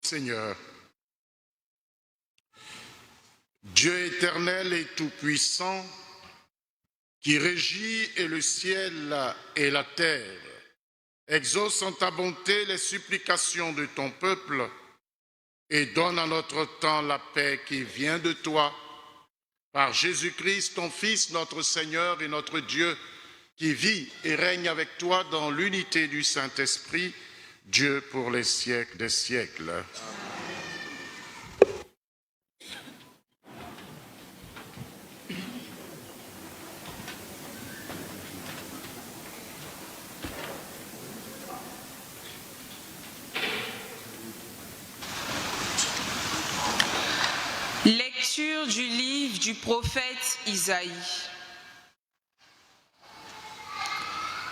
Seigneur. Dieu éternel et tout-puissant, qui régit et le ciel et la terre, exauce en ta bonté les supplications de ton peuple et donne à notre temps la paix qui vient de toi, par Jésus-Christ, ton Fils, notre Seigneur et notre Dieu, qui vit et règne avec toi dans l'unité du Saint-Esprit, Dieu pour les siècles des siècles. Amen. Lecture du livre du prophète Isaïe.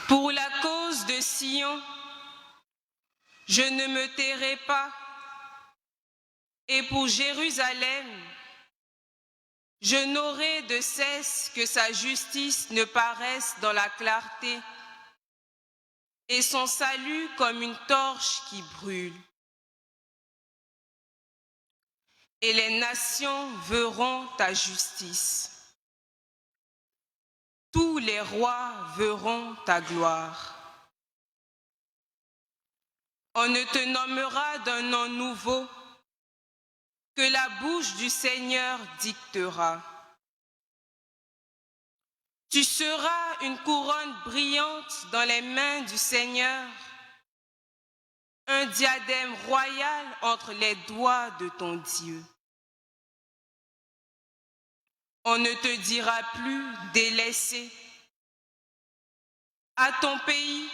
Pour la cause de Sion, je ne me tairai pas, et pour Jérusalem, je n'aurai de cesse que sa justice ne paraisse dans la clarté, et son salut comme une torche qui brûle. Et les nations verront ta justice. Tous les rois verront ta gloire. On ne te nommera d'un nom nouveau que la bouche du Seigneur dictera. Tu seras une couronne brillante dans les mains du Seigneur, un diadème royal entre les doigts de ton Dieu. On ne te dira plus délaissé. À ton pays,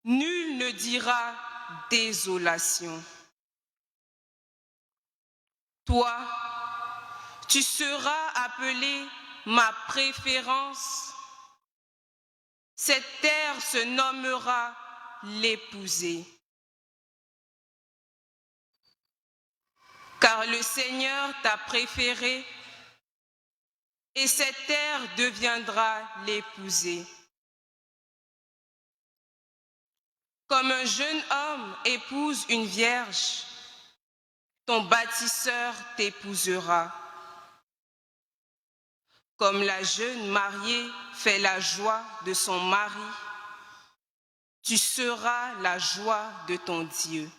nul ne dira désolation. Toi, tu seras appelé ma préférence. Cette terre se nommera l'épousée. Car le Seigneur t'a préféré, et cette terre deviendra l'épousée. Comme un jeune homme épouse une vierge, ton bâtisseur t'épousera. Comme la jeune mariée fait la joie de son mari, tu seras la joie de ton Dieu.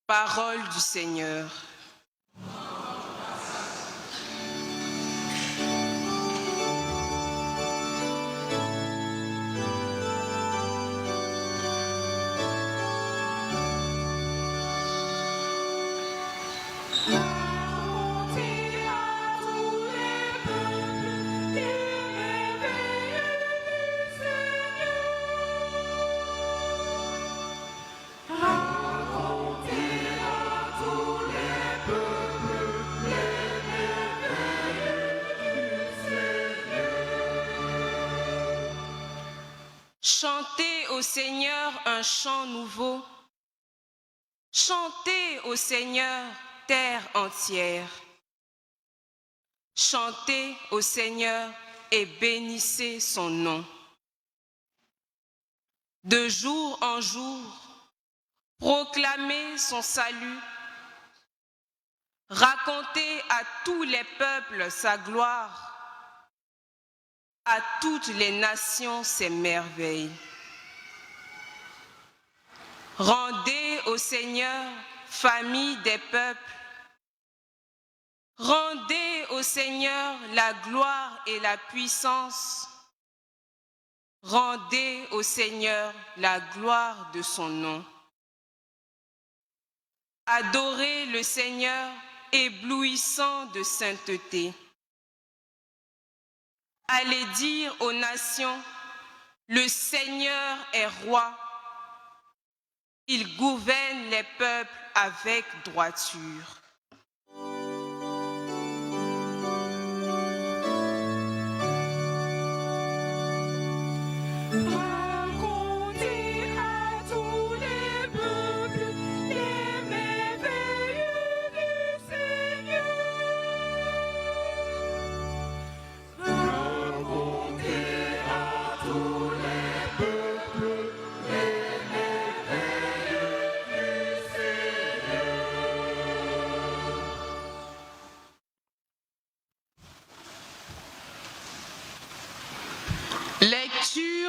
Parole du Seigneur. Chantez au Seigneur un chant nouveau. Chantez au Seigneur, terre entière. Chantez au Seigneur et bénissez son nom. De jour en jour, proclamez son salut. Racontez à tous les peuples sa gloire. À toutes les nations ses merveilles. Rendez au Seigneur, famille des peuples. Rendez au Seigneur la gloire et la puissance. Rendez au Seigneur la gloire de son nom. Adorez le Seigneur, éblouissant de sainteté. Allez dire aux nations, le Seigneur est roi. Il gouverne les peuples avec droiture.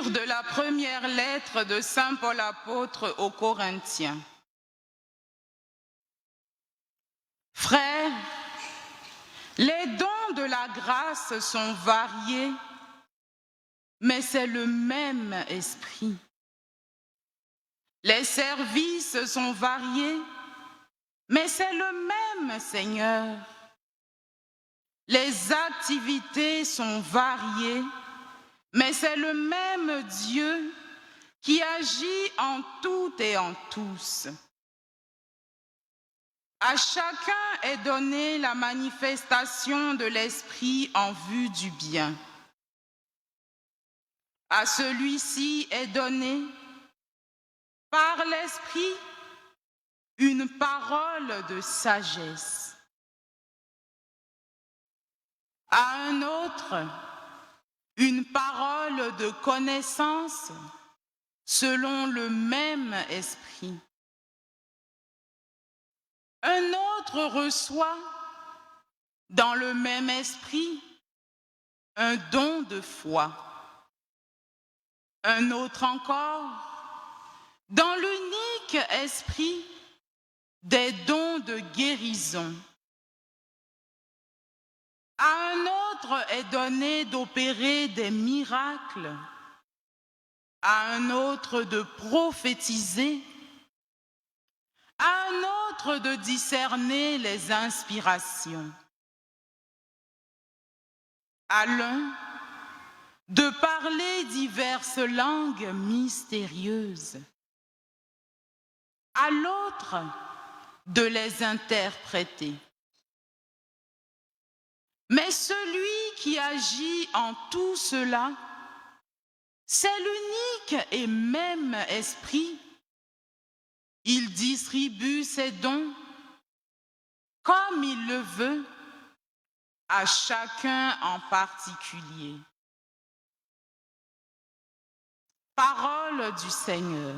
Lecture de la première lettre de Saint Paul apôtre aux Corinthiens. Frères, les dons de la grâce sont variés, mais c'est le même esprit. Les services sont variés, mais c'est le même Seigneur. Les activités sont variées, mais c'est le même Dieu qui agit en tout et en tous. À chacun est donnée la manifestation de l'Esprit en vue du bien. À celui-ci est donnée, par l'Esprit, une parole de sagesse. À un autre, une parole de connaissance selon le même esprit. Un autre reçoit, dans le même esprit, un don de foi. Un autre encore, dans l'unique esprit, des dons de guérison. À un autre est donné d'opérer des miracles, à un autre de prophétiser, à un autre de discerner les inspirations, à l'un de parler diverses langues mystérieuses, à l'autre de les interpréter. Mais celui qui agit en tout cela, c'est l'unique et même esprit. Il distribue ses dons comme il le veut à chacun en particulier. Parole du Seigneur.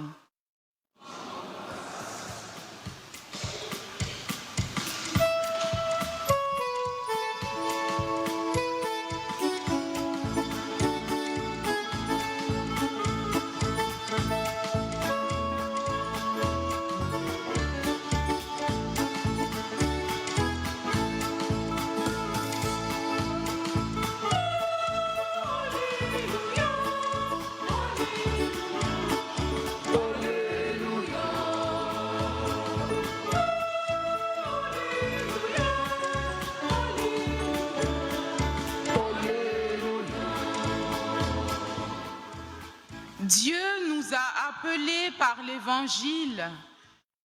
Dieu nous a appelés par l'Évangile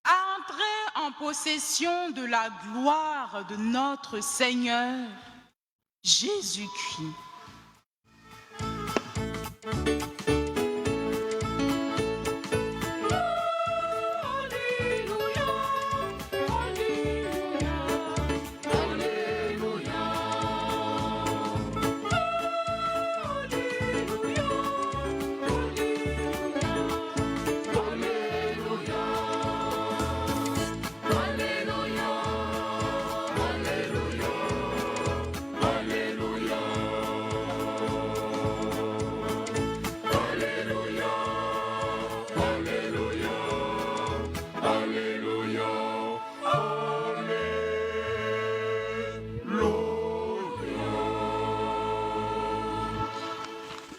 à entrer en possession de la gloire de notre Seigneur, Jésus-Christ.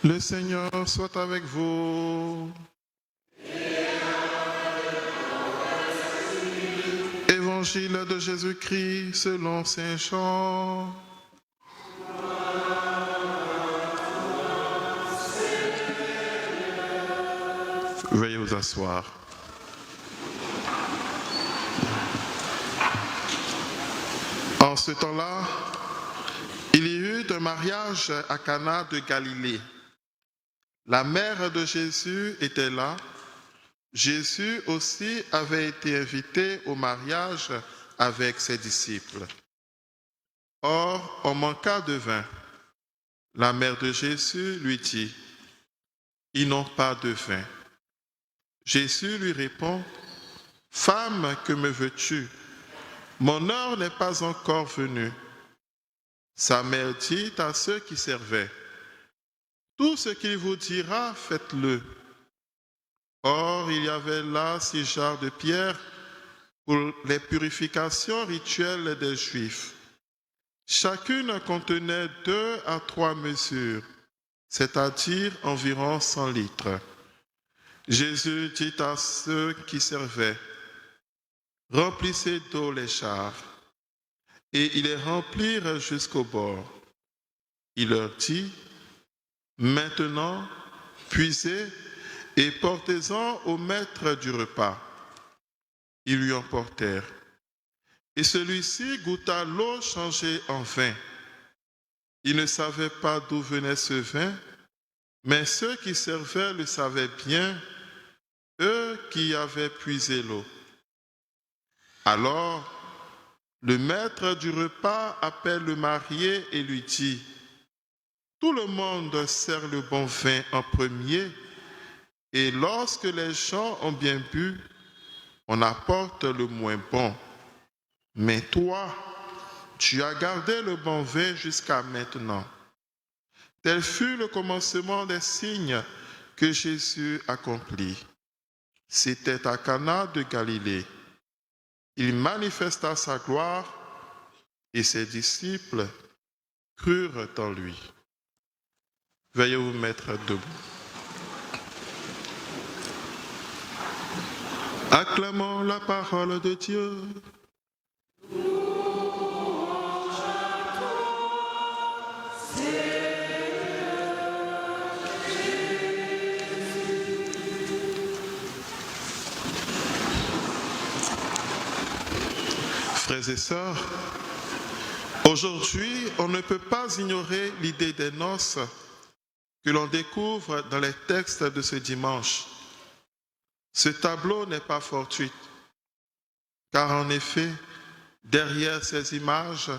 Le Seigneur soit avec vous. Évangile de Jésus-Christ selon saint Jean. Veuillez vous asseoir. En ce temps-là, il y eut un mariage à Cana de Galilée. La mère de Jésus était là. Jésus aussi avait été invité au mariage avec ses disciples. Or, on manqua de vin. La mère de Jésus lui dit, « Ils n'ont pas de vin. » Jésus lui répond, « Femme, que me veux-tu? Mon heure n'est pas encore venue. » Sa mère dit à ceux qui servaient, Tout ce qu'il vous dira, faites-le. » Or, il y avait là 6 jarres de pierre pour les purifications rituelles des Juifs. Chacune contenait 2 à 3 mesures, c'est-à-dire environ 100 litres. Jésus dit à ceux qui servaient, « Remplissez d'eau les jarres. » Et ils les remplirent jusqu'au bord. Il leur dit, « Maintenant, puisez et portez-en au maître du repas. » Ils lui en portèrent. Et celui-ci goûta l'eau changée en vin. Il ne savait pas d'où venait ce vin, mais ceux qui servaient le savaient bien, eux qui avaient puisé l'eau. Alors, le maître du repas appelle le marié et lui dit, « Tout le monde sert le bon vin en premier, et lorsque les gens ont bien bu, on apporte le moins bon. Mais toi, tu as gardé le bon vin jusqu'à maintenant. » Tel fut le commencement des signes que Jésus accomplit. C'était à Cana de Galilée. Il manifesta sa gloire et ses disciples crurent en lui. Veuillez vous mettre debout. Acclamons la parole de Dieu. Frères et sœurs, aujourd'hui, on ne peut pas ignorer l'idée des noces que l'on découvre dans les textes de ce dimanche. Ce tableau n'est pas fortuit, car en effet, derrière ces images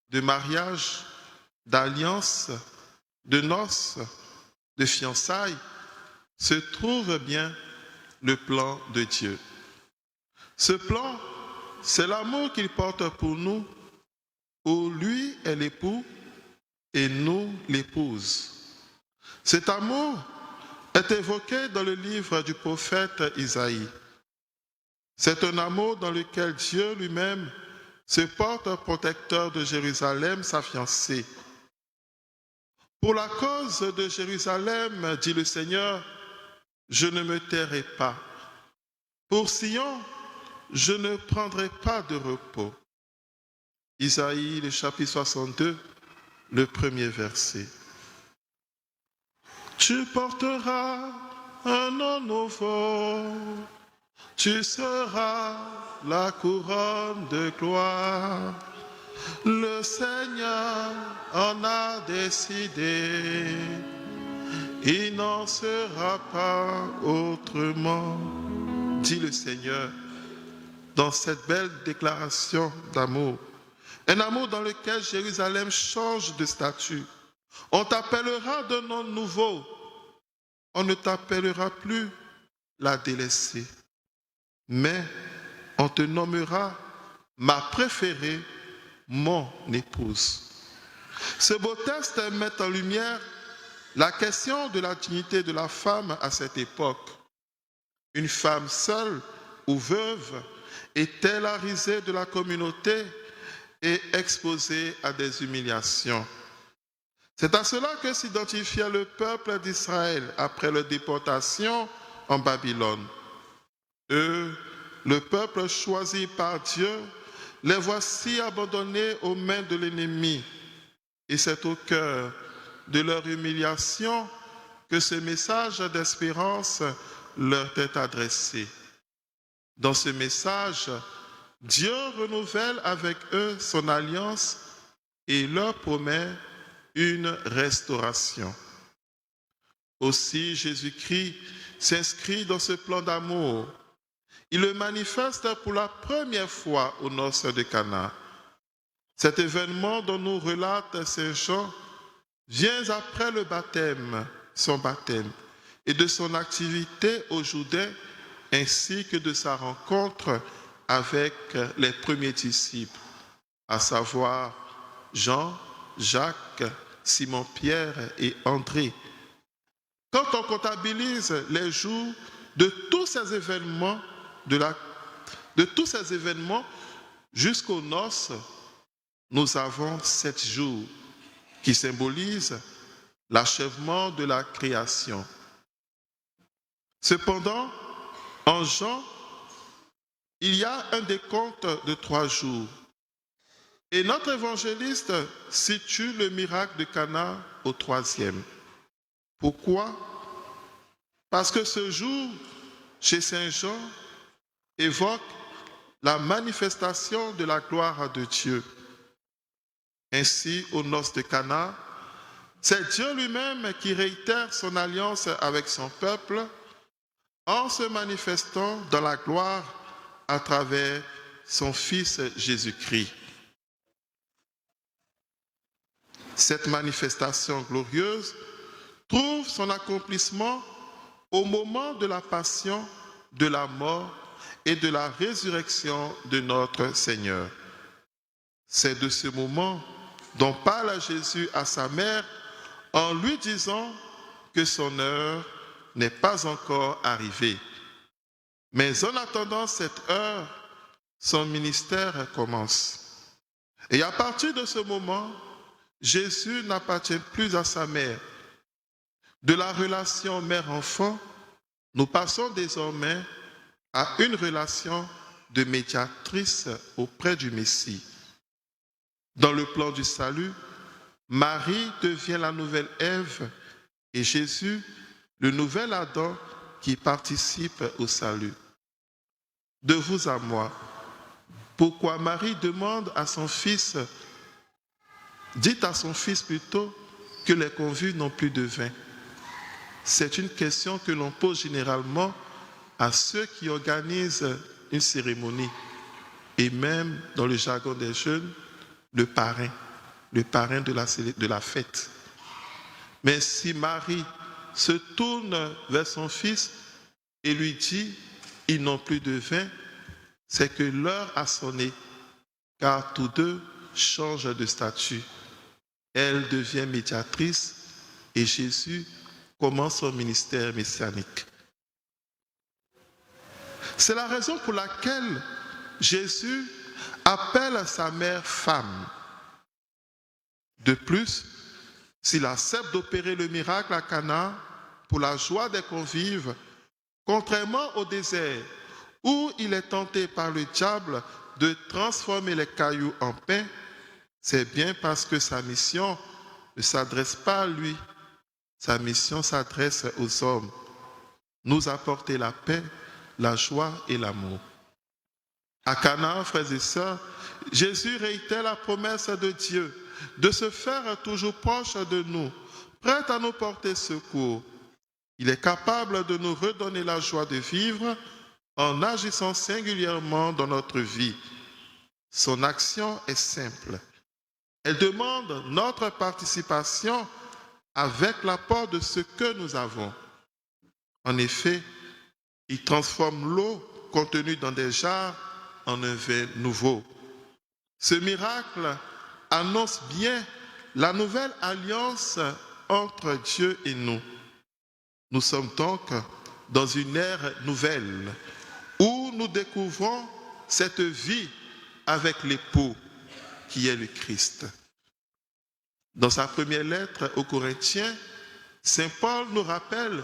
de mariage, d'alliance, de noces, de fiançailles, se trouve bien le plan de Dieu. Ce plan, c'est l'amour qu'il porte pour nous, où lui est l'époux et nous l'épouse. Cet amour est évoqué dans le livre du prophète Isaïe. C'est un amour dans lequel Dieu lui-même se porte protecteur de Jérusalem, sa fiancée. Pour la cause de Jérusalem, dit le Seigneur, je ne me tairai pas. Pour Sion, je ne prendrai pas de repos. Isaïe, le chapitre 62, le premier verset. Tu porteras un nom nouveau, tu seras la couronne de gloire. Le Seigneur en a décidé, il n'en sera pas autrement, dit le Seigneur dans cette belle déclaration d'amour. Un amour dans lequel Jérusalem change de statut. On t'appellera d'un nom nouveau. On ne t'appellera plus la délaissée, mais on te nommera ma préférée, mon épouse. Ce beau texte met en lumière la question de la dignité de la femme à cette époque. Une femme seule ou veuve est-elle la risée de la communauté et exposée à des humiliations? C'est à cela que s'identifiait le peuple d'Israël après leur déportation en Babylone. Eux, le peuple choisi par Dieu, les voici abandonnés aux mains de l'ennemi. Et c'est au cœur de leur humiliation que ce message d'espérance leur est adressé. Dans ce message, Dieu renouvelle avec eux son alliance et leur promet une restauration. Aussi, Jésus-Christ s'inscrit dans ce plan d'amour. Il le manifeste pour la première fois aux noces de Cana. Cet événement dont nous relate Saint Jean vient après le baptême, son baptême, et de son activité au Jourdain, ainsi que de sa rencontre avec les premiers disciples, à savoir Jean, Jacques, Simon-Pierre et André, quand on comptabilise les jours de tous ces événements, jusqu'aux noces, nous avons 7 jours qui symbolisent l'achèvement de la création. Cependant, en Jean, il y a un décompte de 3 jours. Et notre évangéliste situe le miracle de Cana au 3e. Pourquoi? Parce que ce jour, chez Saint Jean, évoque la manifestation de la gloire de Dieu. Ainsi, aux noces de Cana, c'est Dieu lui-même qui réitère son alliance avec son peuple en se manifestant dans la gloire à travers son Fils Jésus-Christ. Cette manifestation glorieuse trouve son accomplissement au moment de la passion, de la mort et de la résurrection de notre Seigneur. C'est de ce moment dont parle Jésus à sa mère en lui disant que son heure n'est pas encore arrivée. Mais en attendant cette heure, son ministère commence. Et à partir de ce moment, Jésus n'appartient plus à sa mère. De la relation mère-enfant, nous passons désormais à une relation de médiatrice auprès du Messie. Dans le plan du salut, Marie devient la nouvelle Ève et Jésus, le nouvel Adam qui participe au salut. De vous à moi, pourquoi Marie demande à son fils, dit à son fils plutôt, que les convives n'ont plus de vin? C'est une question que l'on pose généralement à ceux qui organisent une cérémonie. Et même dans le jargon des jeunes, le parrain de la fête. Mais si Marie se tourne vers son fils et lui dit « ils n'ont plus de vin », c'est que l'heure a sonné, car tous deux changent de statut. Elle devient médiatrice et Jésus commence son ministère messianique. C'est la raison pour laquelle Jésus appelle sa mère femme. De plus, s'il accepte d'opérer le miracle à Cana pour la joie des convives, contrairement au désert où il est tenté par le diable de transformer les cailloux en pain, c'est bien parce que sa mission ne s'adresse pas à lui. Sa mission s'adresse aux hommes. Nous apporter la paix, la joie et l'amour. À Cana, frères et sœurs, Jésus réitère la promesse de Dieu de se faire toujours proche de nous, prêt à nous porter secours. Il est capable de nous redonner la joie de vivre en agissant singulièrement dans notre vie. Son action est simple. Elle demande notre participation avec l'apport de ce que nous avons. En effet, il transforme l'eau contenue dans des jarres en un vin nouveau. Ce miracle annonce bien la nouvelle alliance entre Dieu et nous. Nous sommes donc dans une ère nouvelle où nous découvrons cette vie avec l'époux qui est le Christ. Dans sa première lettre aux Corinthiens, Saint Paul nous rappelle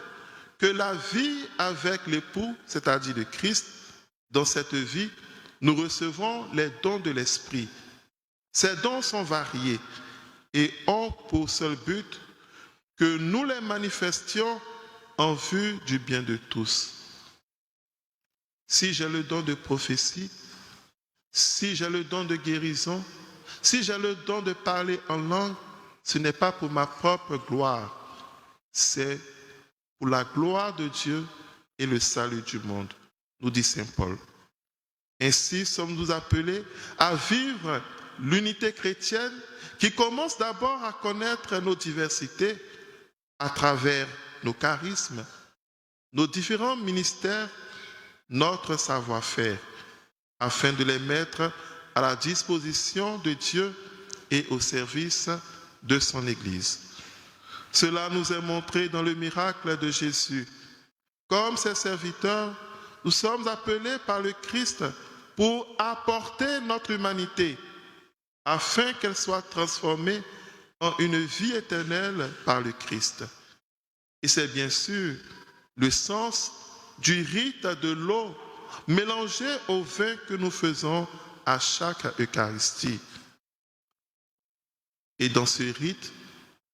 que la vie avec l'époux, c'est-à-dire le Christ, dans cette vie, nous recevons les dons de l'Esprit. Ces dons sont variés et ont pour seul but que nous les manifestions en vue du bien de tous. Si j'ai le don de prophétie, si j'ai le don de guérison, si j'ai le don de parler en langue, ce n'est pas pour ma propre gloire, c'est pour la gloire de Dieu et le salut du monde, nous dit Saint Paul. Ainsi sommes-nous appelés à vivre l'unité chrétienne qui commence d'abord à connaître nos diversités à travers nos charismes, nos différents ministères, notre savoir-faire, afin de les mettre à la disposition de Dieu et au service de son Église. Cela nous est montré dans le miracle de Jésus. Comme ses serviteurs, nous sommes appelés par le Christ pour apporter notre humanité afin qu'elle soit transformée en une vie éternelle par le Christ. Et c'est bien sûr le sens du rite de l'eau mélangée au vin que nous faisons à chaque Eucharistie. Et dans ce rite,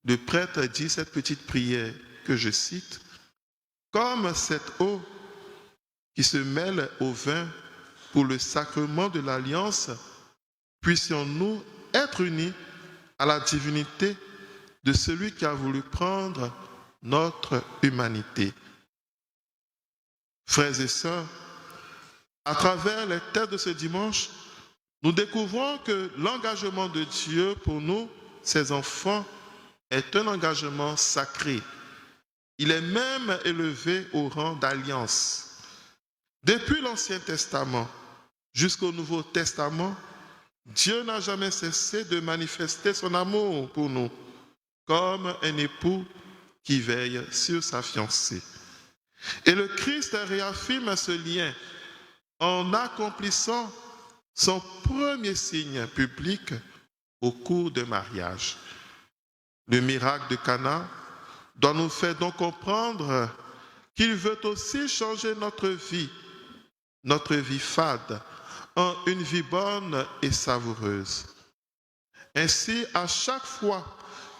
le prêtre dit cette petite prière que je cite: comme cette eau qui se mêle au vin pour le sacrement de l'alliance, puissions-nous être unis à la divinité de celui qui a voulu prendre notre humanité. Frères et sœurs, à travers les textes de ce dimanche, nous découvrons que l'engagement de Dieu pour nous, ses enfants, est un engagement sacré. Il est même élevé au rang d'alliance. Depuis l'Ancien Testament jusqu'au Nouveau Testament, Dieu n'a jamais cessé de manifester son amour pour nous, comme un époux qui veille sur sa fiancée. Et le Christ réaffirme ce lien en accomplissant son premier signe public au cours d'un mariage. Le miracle de Cana doit nous faire donc comprendre qu'il veut aussi changer notre vie fade, en une vie bonne et savoureuse. Ainsi, à chaque fois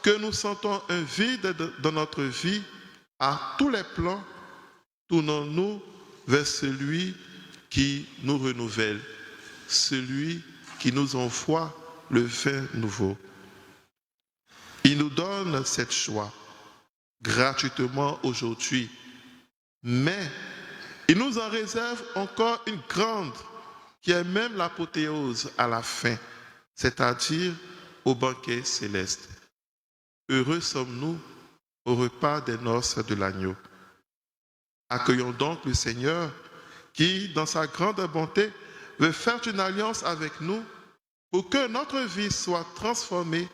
que nous sentons un vide dans notre vie, à tous les plans, tournons-nous vers celui qui nous renouvelle, celui qui nous envoie le vin nouveau. Il nous donne cette choix gratuitement aujourd'hui, mais il nous en réserve encore une grande, qui est même l'apothéose à la fin, c'est-à-dire au banquet céleste. Heureux sommes-nous au repas des noces de l'agneau. Accueillons donc le Seigneur qui, dans sa grande bonté, veut faire une alliance avec nous pour que notre vie soit transformée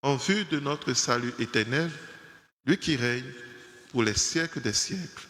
en vue de notre salut éternel, lui qui règne pour les siècles des siècles.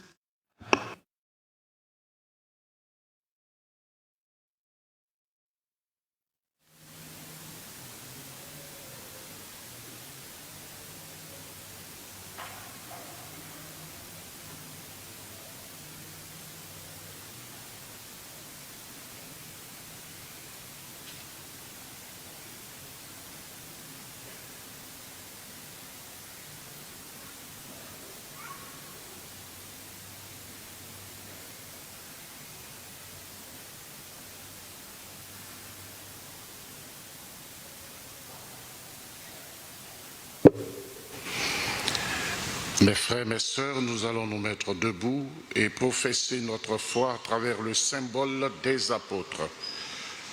Mes frères, mes sœurs, nous allons nous mettre debout et professer notre foi à travers le symbole des apôtres.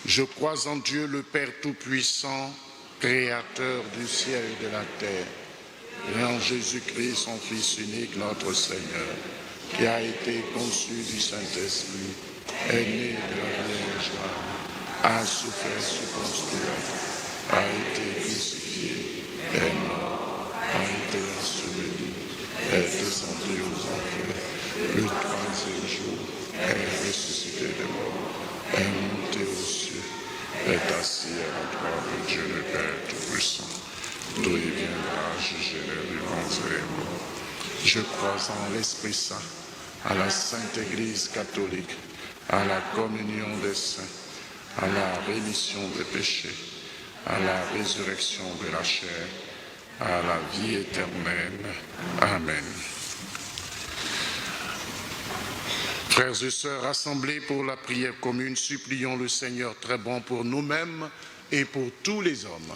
Je crois en Dieu le Père Tout-Puissant, Créateur du ciel et de la terre, et en Jésus-Christ, son Fils unique, notre Seigneur, qui a été conçu du Saint-Esprit, est né de la Vierge Marie, a souffert sous Ponce Pilate, a été crucifié, est mort, a été enseveli, est descendu aux enfers, le troisième jour est ressuscité des morts, est monté aux cieux, est assis à la droite de Dieu le Père Tout-Puissant, d'où il viendra juger les vivants et les morts. Je crois en l'Esprit Saint, à la Sainte Église catholique, à la communion des saints, à la rémission des péchés, à la résurrection de la chair, à la vie éternelle. Amen. Frères et sœurs rassemblés pour la prière commune, supplions le Seigneur très bon pour nous-mêmes et pour tous les hommes.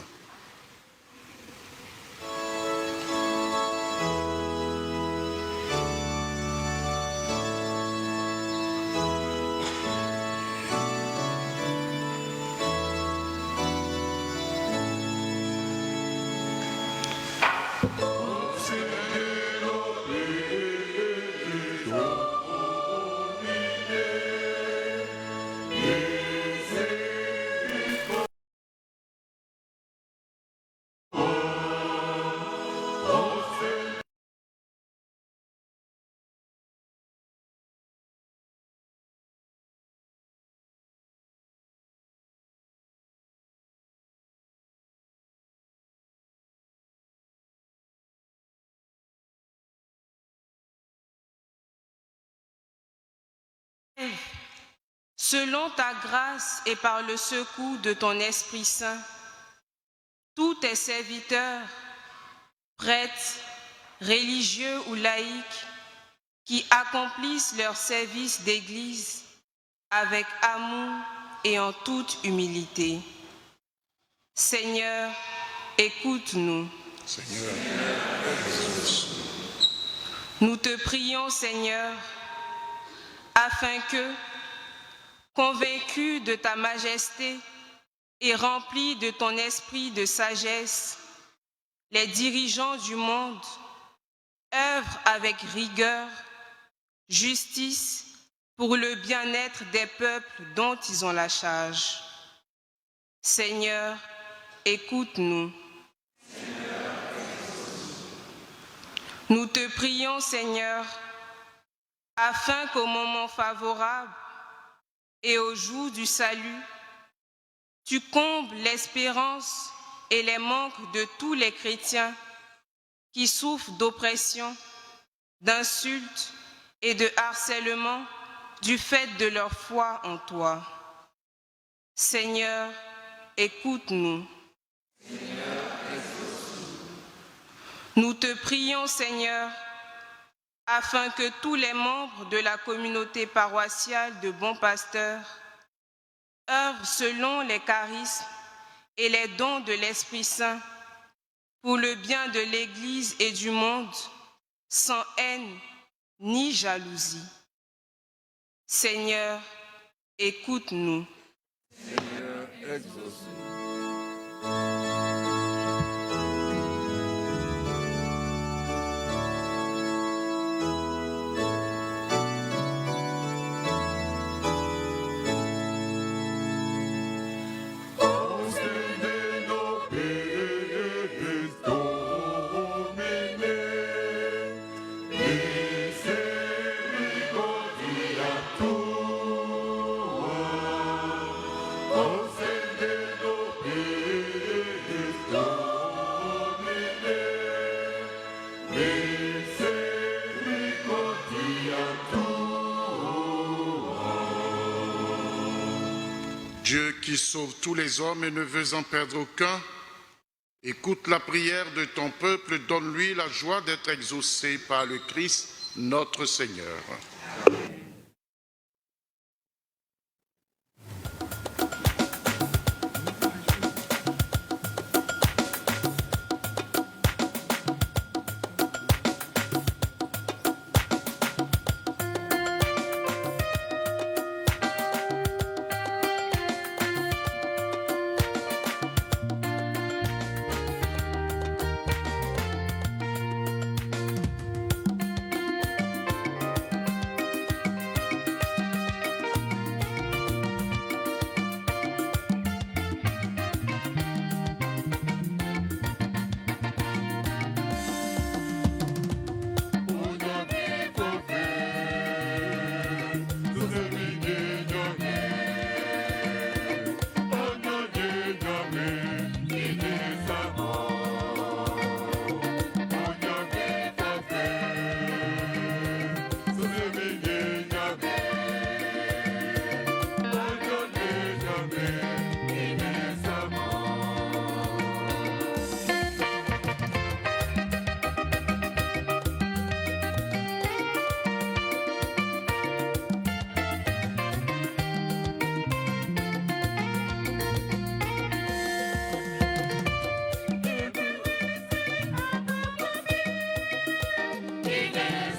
selon ta grâce et par le secours de ton Esprit Saint, tous tes serviteurs, prêtres, religieux ou laïcs, qui accomplissent leur service d'Église avec amour et en toute humilité. Seigneur, écoute-nous. Seigneur, nous te prions, Seigneur, afin que, convaincus de ta majesté et remplis de ton esprit de sagesse, les dirigeants du monde œuvrent avec rigueur, justice, pour le bien-être des peuples dont ils ont la charge. Seigneur, écoute-nous. Nous te prions, Seigneur, afin qu'au moment favorable et au jour du salut, tu combles l'espérance et les manques de tous les chrétiens qui souffrent d'oppression, d'insultes et de harcèlement du fait de leur foi en toi. Seigneur, écoute-nous. Nous te prions, Seigneur, afin que tous les membres de la communauté paroissiale de Bon Pasteur œuvrent selon les charismes et les dons de l'Esprit Saint pour le bien de l'Église et du monde, sans haine ni jalousie. Seigneur, écoute-nous. Seigneur, exauce-nous. Dieu qui sauve tous les hommes et ne veut en perdre aucun, écoute la prière de ton peuple, donne-lui la joie d'être exaucé par le Christ, notre Seigneur. It is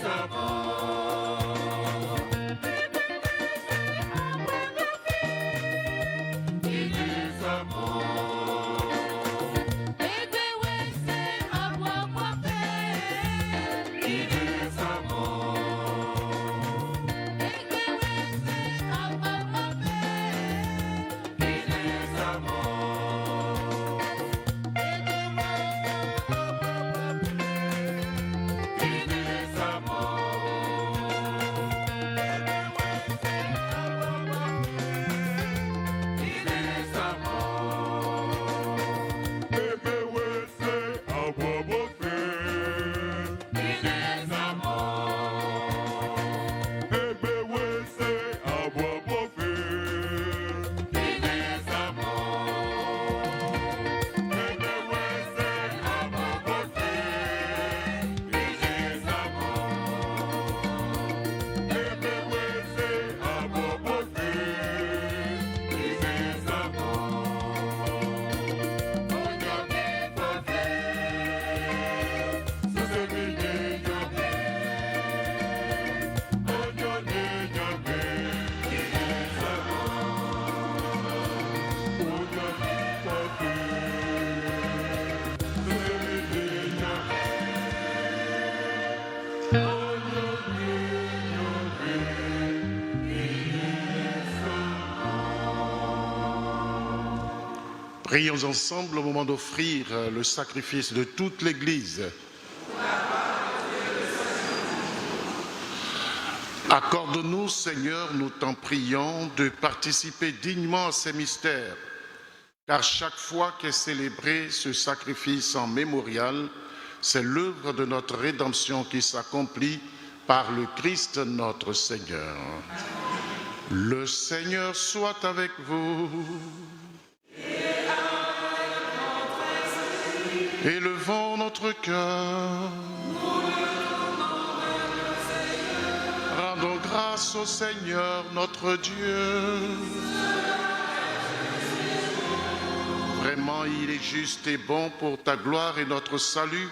Prions ensemble au moment d'offrir le sacrifice de toute l'Église. Accorde-nous, Seigneur, nous t'en prions, de participer dignement à ces mystères, car chaque fois qu'est célébré ce sacrifice en mémorial, c'est l'œuvre de notre rédemption qui s'accomplit par le Christ notre Seigneur. Le Seigneur soit avec vous. Élevons notre cœur. Rendons grâce au Seigneur notre Dieu. Vraiment, il est juste et bon pour ta gloire et notre salut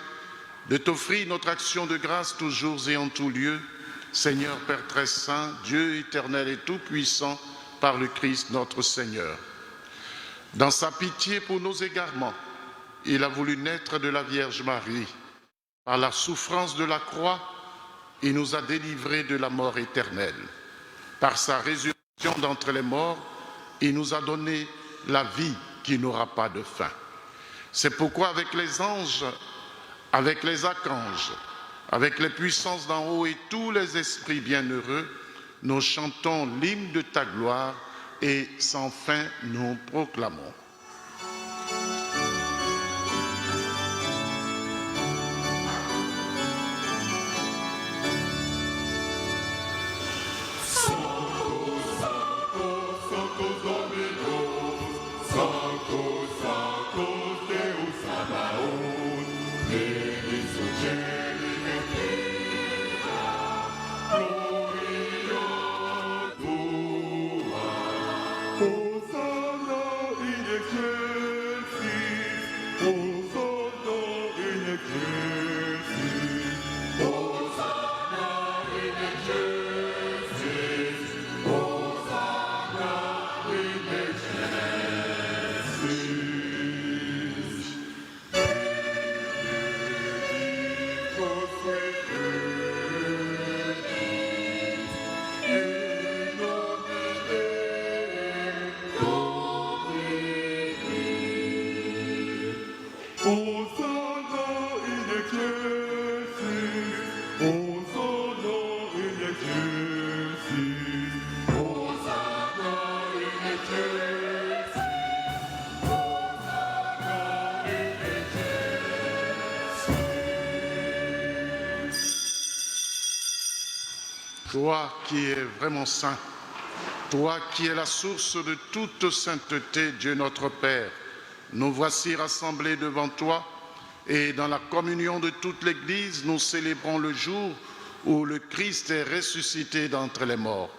de t'offrir notre action de grâce toujours et en tout lieu. Seigneur Père très saint, Dieu éternel et tout-puissant, par le Christ notre Seigneur. Dans sa pitié pour nos égarements, il a voulu naître de la Vierge Marie. Par la souffrance de la croix, il nous a délivrés de la mort éternelle. Par sa résurrection d'entre les morts, il nous a donné la vie qui n'aura pas de fin. C'est pourquoi avec les anges, avec les archanges, avec les puissances d'en haut et tous les esprits bienheureux, nous chantons l'hymne de ta gloire et sans fin nous proclamons. Toi qui es vraiment saint, toi qui es la source de toute sainteté, Dieu notre Père, nous voici rassemblés devant toi et dans la communion de toute l'Église, nous célébrons le jour où le Christ est ressuscité d'entre les morts.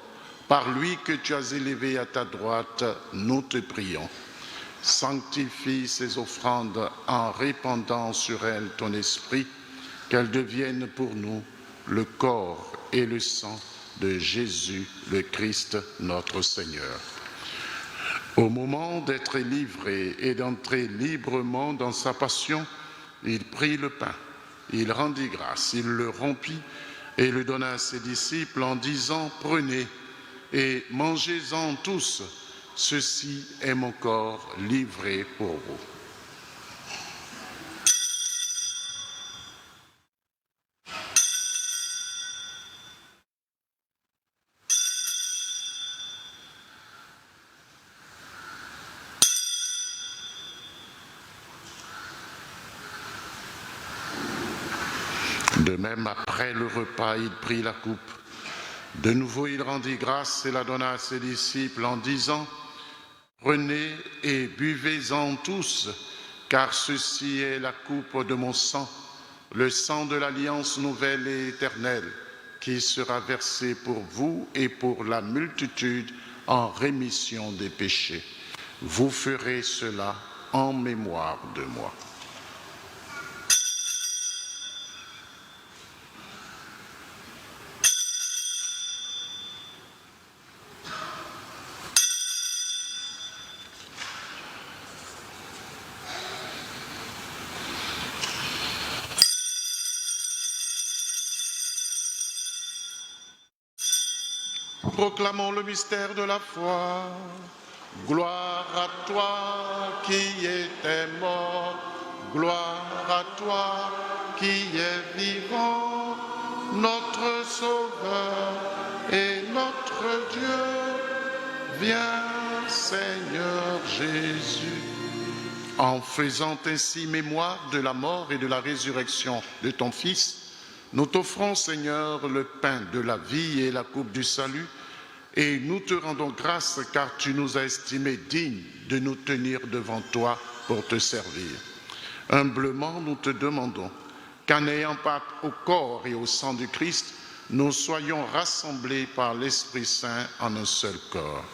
Par lui que tu as élevé à ta droite, nous te prions. Sanctifie ces offrandes en répandant sur elles ton esprit, qu'elles deviennent pour nous le corps et le sang de Jésus le Christ notre Seigneur. Au moment d'être livré et d'entrer librement dans sa passion, il prit le pain, il rendit grâce, il le rompit et le donna à ses disciples en disant « Prenez et mangez-en tous, ceci est mon corps livré pour vous. » De même, après le repas, il prit la coupe. De nouveau, il rendit grâce et la donna à ses disciples en disant « Prenez et buvez-en tous, car ceci est la coupe de mon sang, le sang de l'alliance nouvelle et éternelle, qui sera versé pour vous et pour la multitude en rémission des péchés. Vous ferez cela en mémoire de moi. » Proclamons le mystère de la foi. Gloire à toi qui étais mort, gloire à toi qui est vivant, notre Sauveur et notre Dieu. Viens, Seigneur Jésus. En faisant ainsi mémoire de la mort et de la résurrection de ton Fils, nous t'offrons, Seigneur, le pain de la vie et la coupe du salut, et nous te rendons grâce car tu nous as estimés dignes de nous tenir devant toi pour te servir. Humblement, nous te demandons qu'en ayant part au corps et au sang du Christ, nous soyons rassemblés par l'Esprit Saint en un seul corps.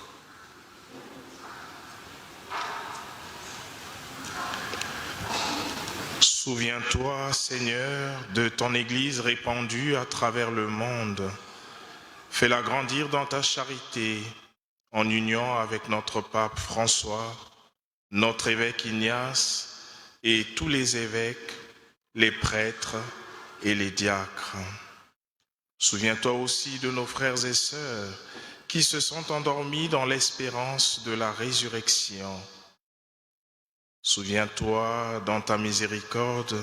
Souviens-toi, Seigneur, de ton Église répandue à travers le monde. Fais-la grandir dans ta charité, en union avec notre pape François, notre évêque Ignace et tous les évêques, les prêtres et les diacres. Souviens-toi aussi de nos frères et sœurs qui se sont endormis dans l'espérance de la résurrection. Souviens-toi dans ta miséricorde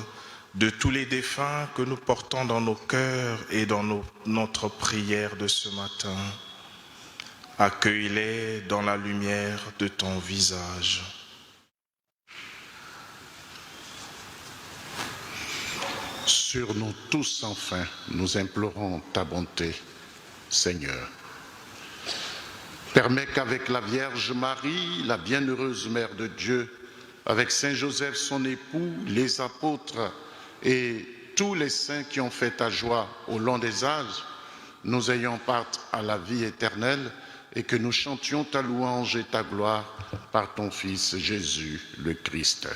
de tous les défunts que nous portons dans nos cœurs et dans notre prière de ce matin. Accueille-les dans la lumière de ton visage. Sur nous tous, enfin, nous implorons ta bonté, Seigneur. Permets qu'avec la Vierge Marie, la bienheureuse Mère de Dieu, avec Saint Joseph, son époux, les apôtres et tous les saints qui ont fait ta joie au long des âges, nous ayons part à la vie éternelle et que nous chantions ta louange et ta gloire par ton Fils Jésus le Christ.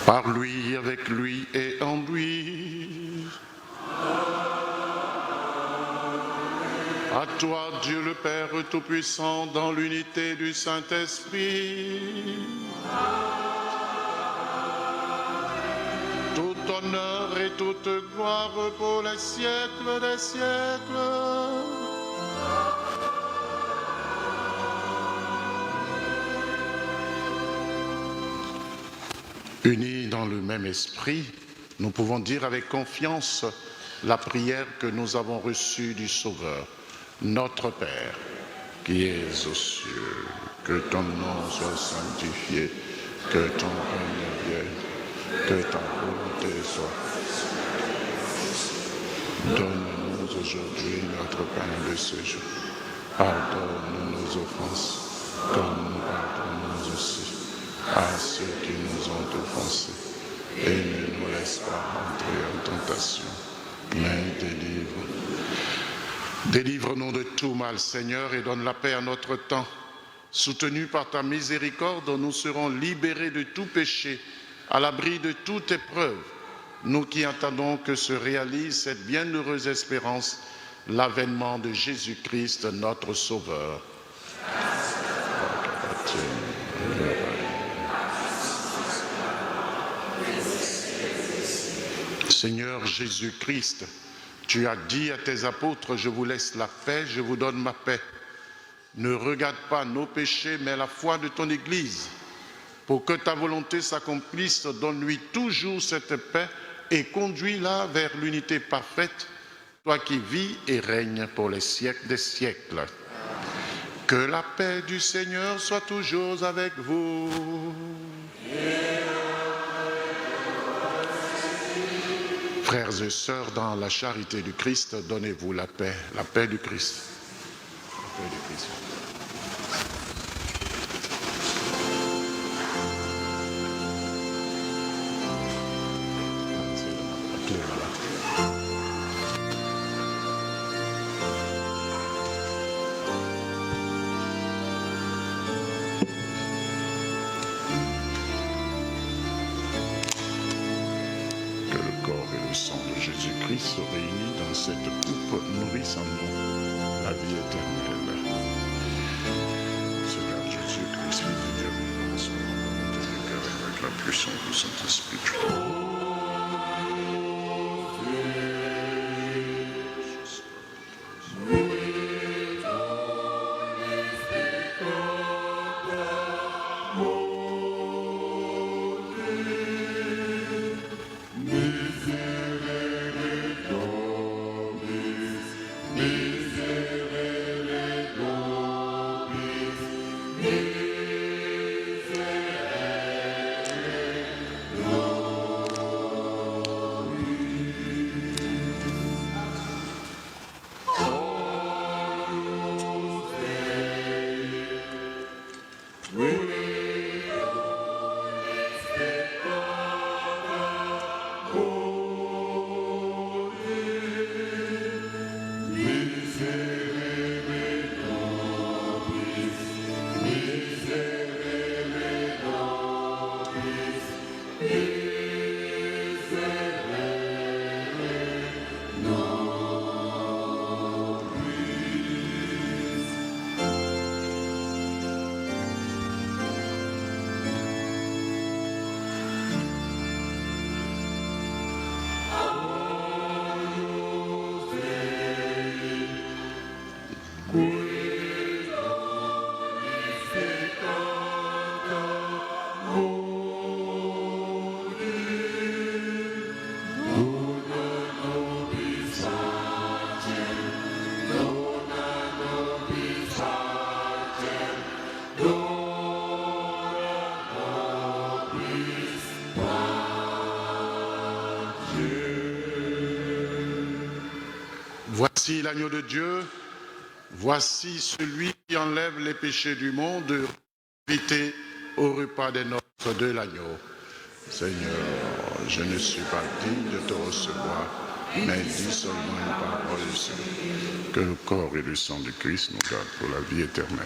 Par lui, avec lui et en lui. À toi, Dieu le Père Tout-Puissant, dans l'unité du Saint-Esprit. Tout honneur et toute gloire pour les siècles des siècles. Unis dans le même esprit, nous pouvons dire avec confiance la prière que nous avons reçue du Sauveur. Notre Père, qui es aux cieux, que ton nom soit sanctifié, que ton règne vienne, que ta volonté soit. Donne-nous aujourd'hui notre pain de ce jour. Pardonne nos offenses, comme nous pardonnons aussi à ceux qui nous ont offensés. Et ne nous laisse pas entrer en tentation, mais délivre-nous de tout mal, Seigneur, et donne la paix à notre temps. Soutenus par ta miséricorde, nous serons libérés de tout péché, à l'abri de toute épreuve. Nous qui attendons que se réalise cette bienheureuse espérance, l'avènement de Jésus-Christ, notre Sauveur. Seigneur Jésus-Christ, tu as dit à tes apôtres, je vous laisse la paix, je vous donne ma paix. Ne regarde pas nos péchés, mais la foi de ton Église. Pour que ta volonté s'accomplisse, donne-lui toujours cette paix et conduis-la vers l'unité parfaite, toi qui vis et règnes pour les siècles des siècles. Que la paix du Seigneur soit toujours avec vous. Frères et sœurs, dans la charité du Christ, donnez-vous la paix du Christ. La paix du Christ. Jésus-Christ se réunit dans cette coupe, nourrisse en nous la vie éternelle. Seigneur Jésus-Christ, Fils de Dieu, sois dans notre cœur avec la puissance du Saint-Esprit. Voici l'agneau de Dieu, voici celui qui enlève les péchés du monde, invité au repas des noces de l'agneau. Seigneur, je ne suis pas digne de te recevoir, mais dis seulement une parole, que le corps et le sang du Christ nous gardent pour la vie éternelle.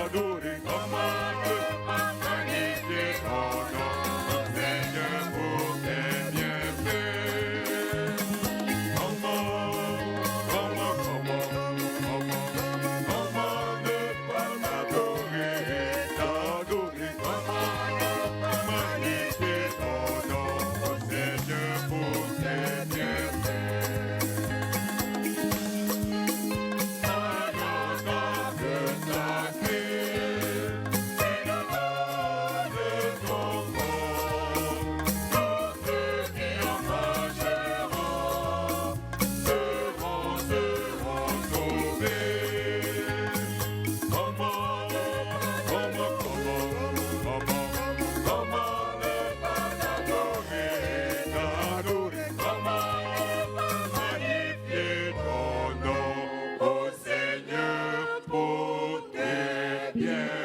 t'adorer? Comment ne pas magnifier ton nom, Seigneur, pour tes bienfaits? Comment ne pas t'adorer? Comment magnifier ton nom, Seigneur, pour tes bienfaits?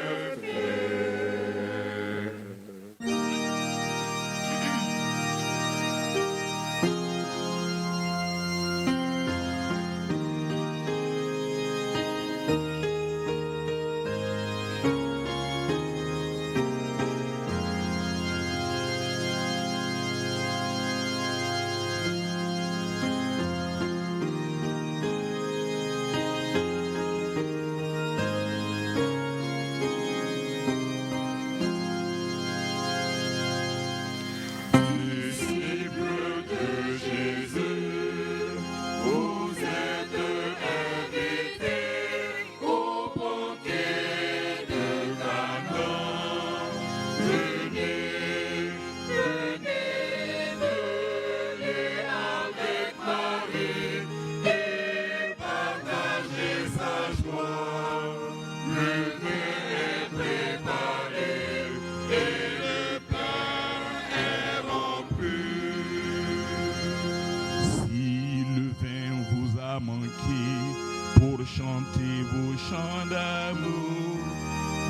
Pour chanter vos chants d'amour,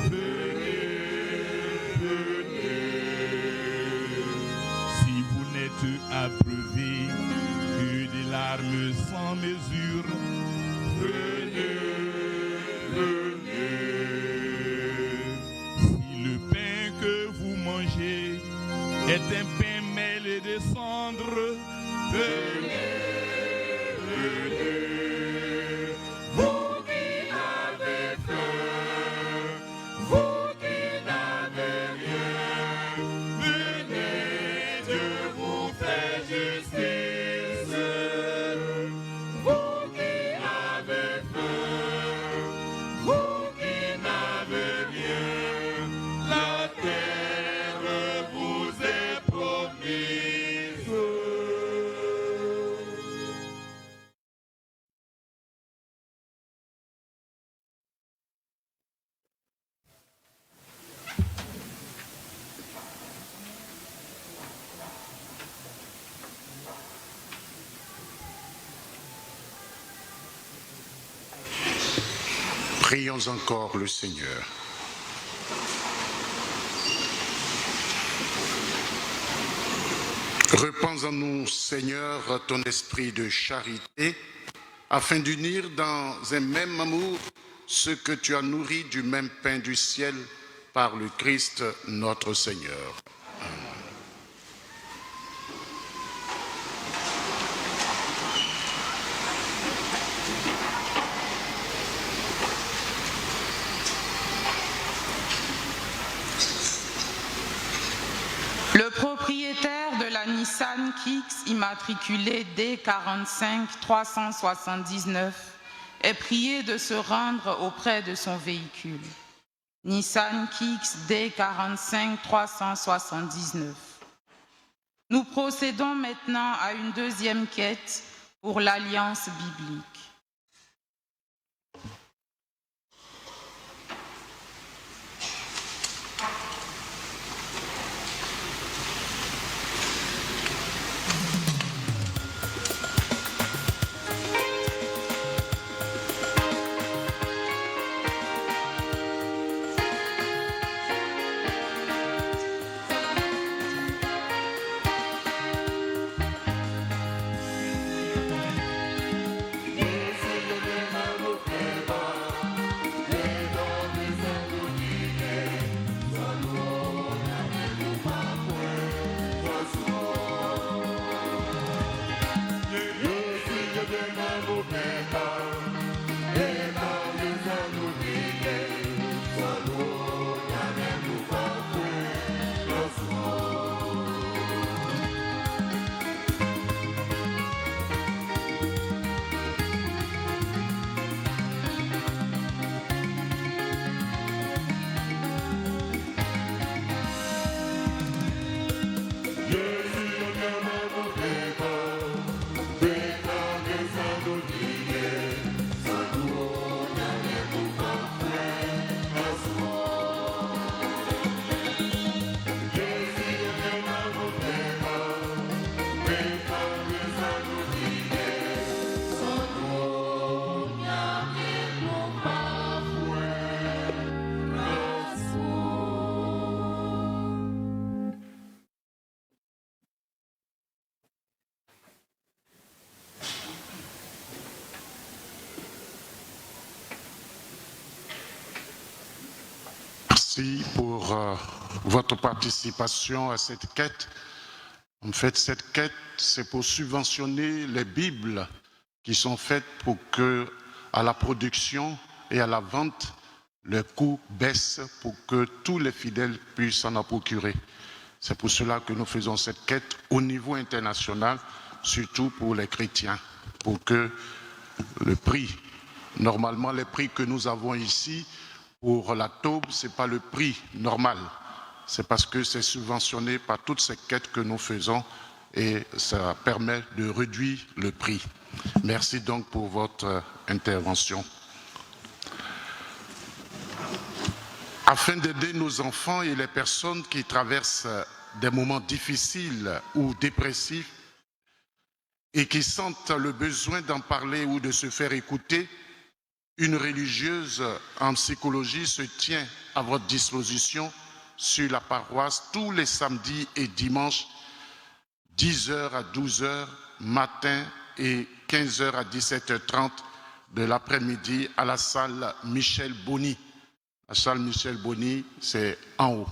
venez. Si vous n'êtes abreuvé que des larmes sans mesure, venez. Si le pain que vous mangez est un pain mêlé de cendres, venez. Prions encore le Seigneur. Répands en nous, Seigneur, ton esprit de charité, afin d'unir dans un même amour ceux que tu as nourris du même pain du ciel par le Christ notre Seigneur. Amen. Le propriétaire de la Nissan Kicks immatriculée D45 379 est prié de se rendre auprès de son véhicule. Nissan Kicks D45 379. Nous procédons maintenant à une deuxième quête pour l'Alliance biblique. Yeah. Merci pour votre participation à cette quête. En fait, cette quête, c'est pour subventionner les Bibles qui sont faites pour que, à la production et à la vente, le coût baisse pour que tous les fidèles puissent s'en procurer. C'est pour cela que nous faisons cette quête au niveau international, surtout pour les chrétiens, pour que le prix, normalement les prix que nous avons ici pour la taube, ce n'est pas le prix normal. C'est parce que c'est subventionné par toutes ces quêtes que nous faisons et ça permet de réduire le prix. Merci donc pour votre intervention. Afin d'aider nos enfants et les personnes qui traversent des moments difficiles ou dépressifs et qui sentent le besoin d'en parler ou de se faire écouter, une religieuse en psychologie se tient à votre disposition sur la paroisse tous les samedis et dimanches, 10h à 12h, matin et 15h à 17h30 de l'après-midi à la salle Michel Boni. La salle Michel Boni, c'est en haut.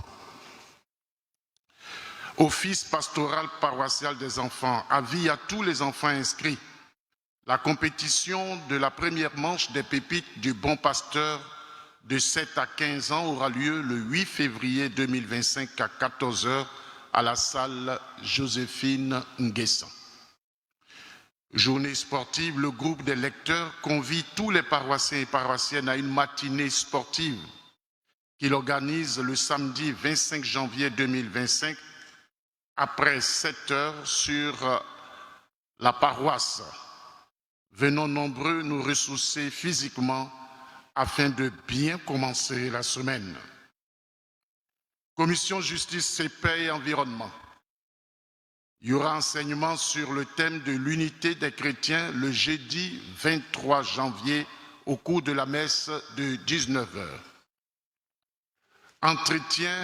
Office pastoral paroissial des enfants, avis à tous les enfants inscrits. La compétition de la première manche des pépites du Bon Pasteur de 7 à 15 ans aura lieu le 8 février 2025 à 14h à la salle Joséphine Nguessan. Journée sportive, le groupe des lecteurs convie tous les paroissiens et paroissiennes à une matinée sportive qu'il organise le samedi 25 janvier 2025 après 7h sur la paroisse. Venons nombreux nous ressourcer physiquement afin de bien commencer la semaine. Commission justice, paix et environnement. Il y aura enseignement sur le thème de l'unité des chrétiens le jeudi 23 janvier au cours de la messe de 19h. Entretien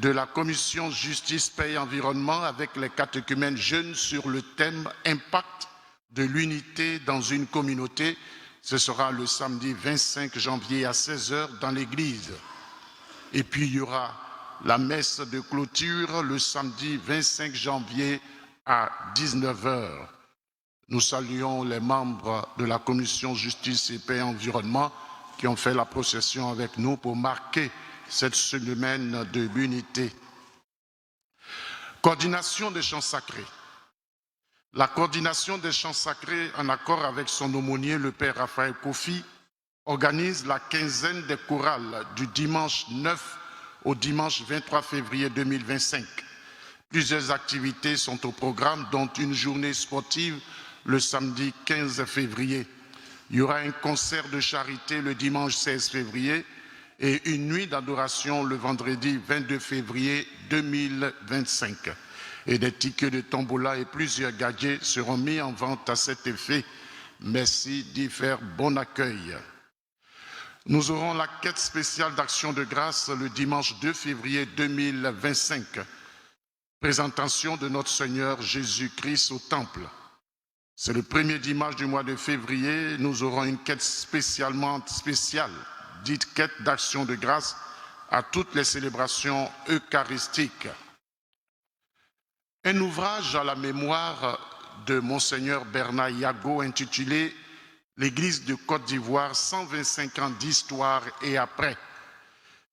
de la commission justice, paix et environnement avec les catéchumènes jeunes sur le thème impact de l'unité dans une communauté. Ce sera le samedi 25 janvier à 16h dans l'église. Et puis il y aura la messe de clôture le samedi 25 janvier à 19h. Nous saluons les membres de la commission justice et paix et environnement qui ont fait la procession avec nous pour marquer cette semaine de l'unité. Coordination des chants sacrés. La coordination des chants sacrés, en accord avec son aumônier, le père Raphaël Kofi, organise la quinzaine des chorales du dimanche 9 au dimanche 23 février 2025. Plusieurs activités sont au programme, dont une journée sportive le samedi 15 février. Il y aura un concert de charité le dimanche 16 février et une nuit d'adoration le vendredi 22 février 2025. Et des tickets de tombola et plusieurs gadgets seront mis en vente à cet effet. Merci d'y faire bon accueil. Nous aurons la quête spéciale d'action de grâce le dimanche 2 février 2025. Présentation de notre Seigneur Jésus-Christ au Temple. C'est le premier dimanche du mois de février. Nous aurons une quête spéciale, dite quête d'action de grâce, à toutes les célébrations eucharistiques. Un ouvrage à la mémoire de Monseigneur Bernard Yago intitulé « L'Église de Côte d'Ivoire, 125 ans d'histoire et après ».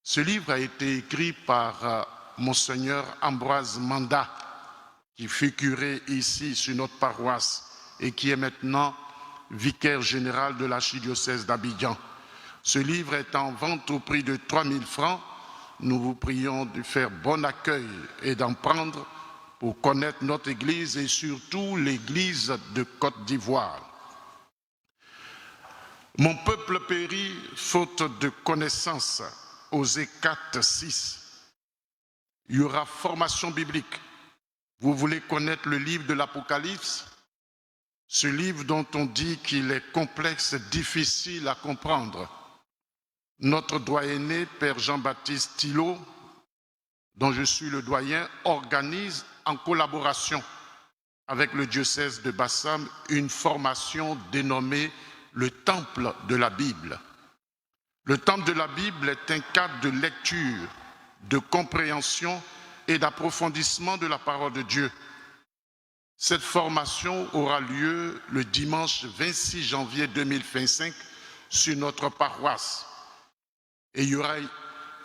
Ce livre a été écrit par Monseigneur Ambroise Manda, qui fut curé ici sur notre paroisse et qui est maintenant vicaire général de l'archidiocèse d'Abidjan. Ce livre est en vente au prix de 3 000 francs. Nous vous prions de faire bon accueil et d'en prendre pour connaître notre Église et surtout l'Église de Côte d'Ivoire. Mon peuple périt faute de connaissance, Osée 4, 6. Il y aura formation biblique. Vous voulez connaître le livre de l'Apocalypse? Ce livre dont on dit qu'il est complexe, difficile à comprendre. Notre doyenné, Père Jean-Baptiste Thillot, dont je suis le doyen, organise en collaboration avec le diocèse de Bassam une formation dénommée le Temple de la Bible. Le temps de la Bible est un cadre de lecture, de compréhension et d'approfondissement de la parole de Dieu. Cette formation aura lieu le dimanche 26 janvier 2025 sur notre paroisse. Et il y aura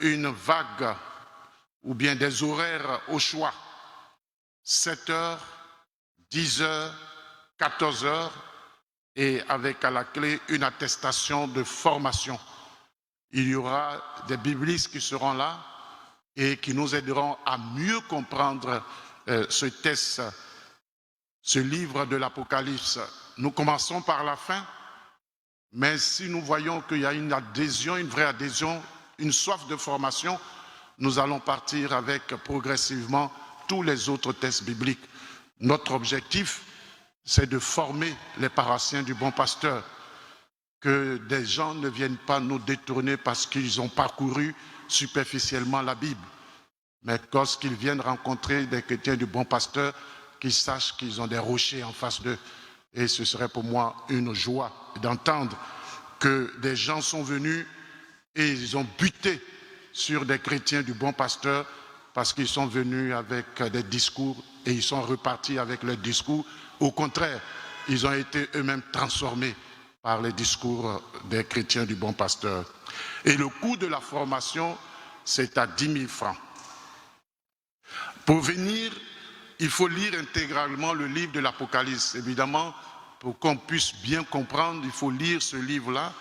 une vague ou bien des horaires au choix. 7h, 10h, 14h et avec à la clé une attestation de formation. Il y aura des biblistes qui seront là et qui nous aideront à mieux comprendre ce texte, ce livre de l'Apocalypse. Nous commençons par la fin, mais si nous voyons qu'il y a une adhésion, une vraie adhésion, une soif de formation, nous allons partir avec progressivement tous les autres textes bibliques. Notre objectif, c'est de former les paroissiens du bon pasteur, que des gens ne viennent pas nous détourner parce qu'ils ont parcouru superficiellement la Bible, mais lorsqu'ils viennent rencontrer des chrétiens du bon pasteur, qu'ils sachent qu'ils ont des rochers en face d'eux. Et ce serait pour moi une joie d'entendre que des gens sont venus et ils ont buté sur des chrétiens du bon pasteur parce qu'ils sont venus avec des discours et ils sont repartis avec leurs discours. Au contraire, ils ont été eux-mêmes transformés par les discours des chrétiens du bon pasteur. Et le coût de la formation, c'est à 10 000 francs. Pour venir, il faut lire intégralement le livre de l'Apocalypse. Évidemment, pour qu'on puisse bien comprendre, il faut lire ce livre-là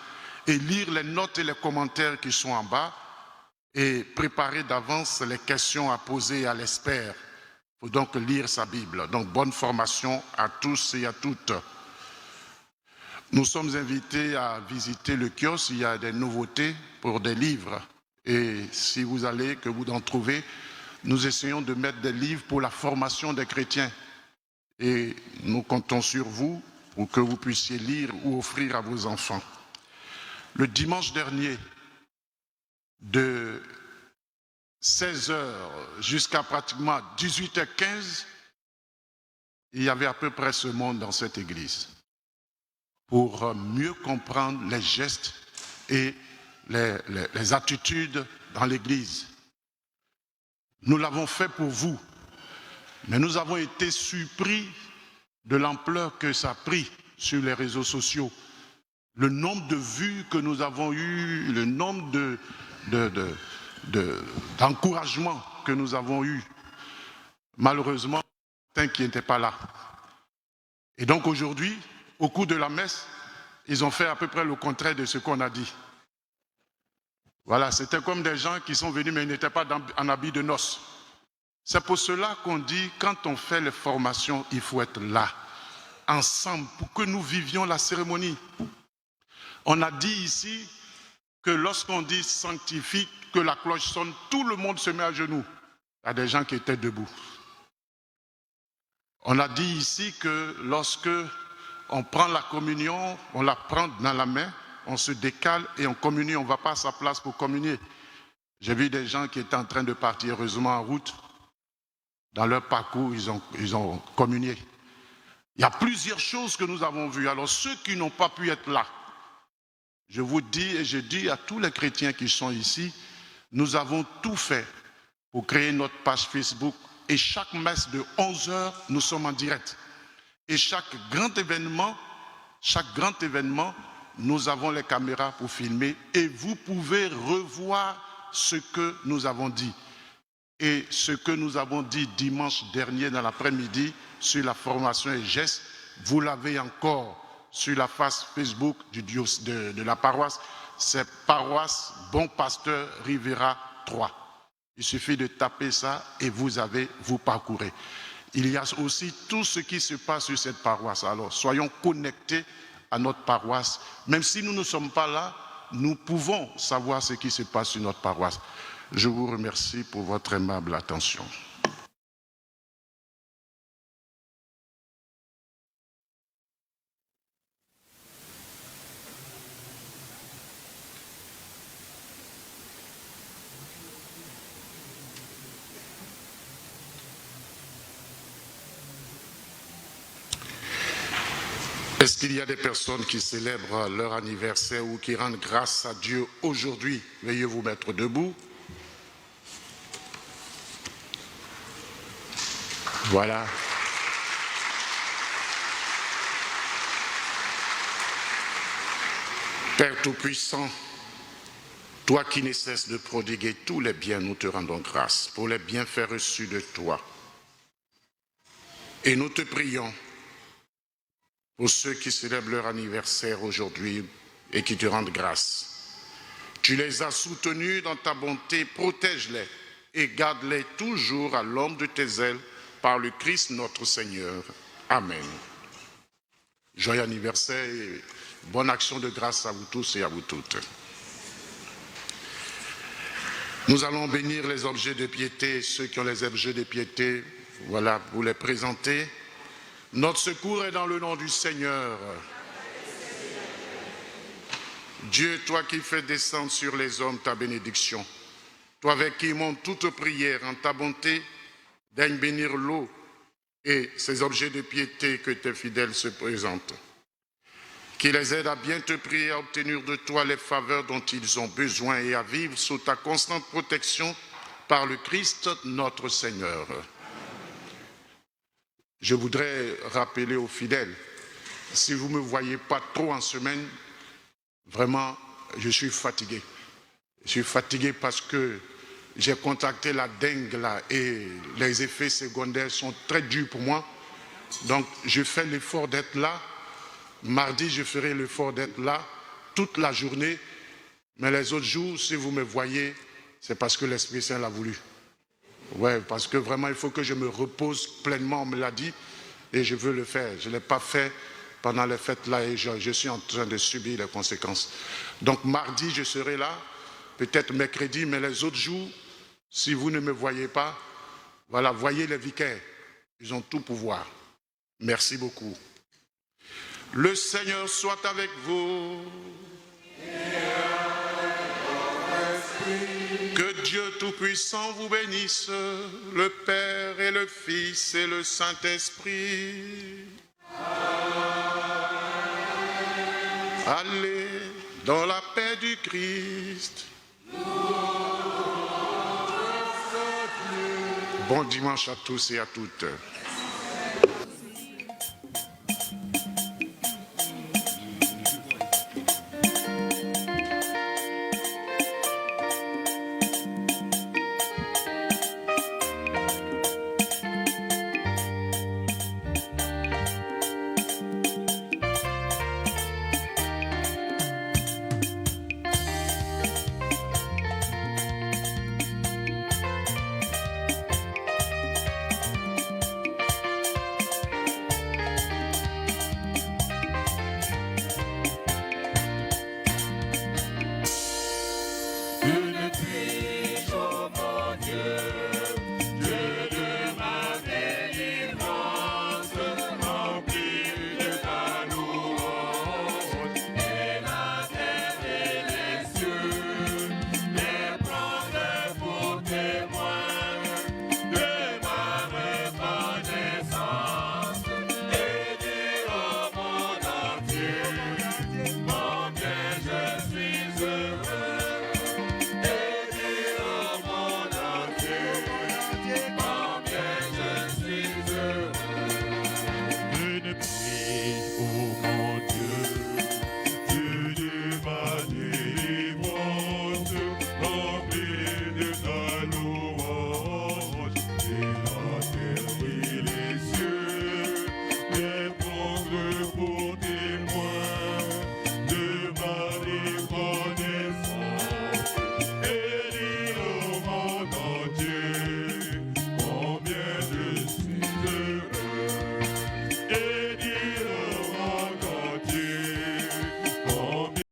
et lire les notes et les commentaires qui sont en bas et préparer d'avance les questions à poser à l'expert. Il faut donc lire sa Bible. Donc, bonne formation à tous et à toutes. Nous sommes invités à visiter le kiosque. Il y a des nouveautés pour des livres. Et si vous allez, que vous en trouvez, nous essayons de mettre des livres pour la formation des chrétiens. Et nous comptons sur vous pour que vous puissiez lire ou offrir à vos enfants. Le dimanche dernier, de 16h jusqu'à pratiquement 18h15, il y avait à peu près ce monde dans cette église pour mieux comprendre les gestes et les attitudes dans l'église. Nous l'avons fait pour vous, mais nous avons été surpris de l'ampleur que ça a pris sur les réseaux sociaux. Le nombre de vues que nous avons eu, le nombre d'encouragements que nous avons eu. Malheureusement, certains qui n'étaient pas là. Et donc aujourd'hui, au cours de la messe, ils ont fait à peu près le contraire de ce qu'on a dit. Voilà, c'était comme des gens qui sont venus mais ils n'étaient pas en habit de noces. C'est pour cela qu'on dit, quand on fait les formations, il faut être là, ensemble, pour que nous vivions la cérémonie. On a dit ici que lorsqu'on dit sanctifie, que la cloche sonne, tout le monde se met à genoux. Il y a des gens qui étaient debout. On a dit ici que lorsque on prend la communion, on la prend dans la main, on se décale et on communie, on ne va pas à sa place pour communier. J'ai vu des gens qui étaient en train de partir heureusement en route. Dans leur parcours, ils ont communié. Il y a plusieurs choses que nous avons vues. Alors ceux qui n'ont pas pu être là, je vous dis et je dis à tous les chrétiens qui sont ici, nous avons tout fait pour créer notre page Facebook et chaque messe de 11h, nous sommes en direct. Et chaque grand événement, nous avons les caméras pour filmer et vous pouvez revoir ce que nous avons dit. Et ce que nous avons dit dimanche dernier dans l'après-midi sur la formation et gestes, vous l'avez encore sur la page Facebook de la paroisse. C'est paroisse Bon Pasteur Rivera 3. Il suffit de taper ça et vous parcourez. Il y a aussi tout ce qui se passe sur cette paroisse. Alors, soyons connectés à notre paroisse. Même si nous ne sommes pas là, nous pouvons savoir ce qui se passe sur notre paroisse. Je vous remercie pour votre aimable attention. Est-ce qu'il y a des personnes qui célèbrent leur anniversaire ou qui rendent grâce à Dieu aujourd'hui? Veuillez vous mettre debout. Voilà. Père Tout-Puissant, toi qui ne cesses de prodiguer tous les biens, nous te rendons grâce pour les bienfaits reçus de toi. Et nous te prions pour ceux qui célèbrent leur anniversaire aujourd'hui et qui te rendent grâce. Tu les as soutenus dans ta bonté, protège-les et garde-les toujours à l'ombre de tes ailes par le Christ notre Seigneur. Amen. Joyeux anniversaire et bonne action de grâce à vous tous et à vous toutes. Nous allons bénir les objets de piété, ceux qui ont les objets de piété, voilà, vous les présenter. Notre secours est dans le nom du Seigneur. Dieu, toi qui fais descendre sur les hommes ta bénédiction, toi avec qui monte toute prière en ta bonté, daigne bénir l'eau et ces objets de piété que tes fidèles se présentent. Qui les aide à bien te prier, à obtenir de toi les faveurs dont ils ont besoin et à vivre sous ta constante protection par le Christ notre Seigneur. Je voudrais rappeler aux fidèles, si vous ne me voyez pas trop en semaine, vraiment, je suis fatigué. Je suis fatigué parce que j'ai contracté la dengue là et les effets secondaires sont très durs pour moi. Donc, je fais l'effort d'être là. Mardi, je ferai l'effort d'être là toute la journée. Mais les autres jours, si vous me voyez, c'est parce que l'Esprit Saint l'a voulu. Ouais, parce que vraiment, il faut que je me repose pleinement, on me l'a dit, et je veux le faire. Je ne l'ai pas fait pendant les fêtes là et je suis en train de subir les conséquences. Donc mardi, je serai là, peut-être mercredi, mais les autres jours, si vous ne me voyez pas, voilà, voyez les vicaires. Ils ont tout pouvoir. Merci beaucoup. Le Seigneur soit avec vous. Que Dieu Tout-Puissant vous bénisse, le Père et le Fils et le Saint-Esprit. Allez dans la paix du Christ. Bon dimanche à tous et à toutes.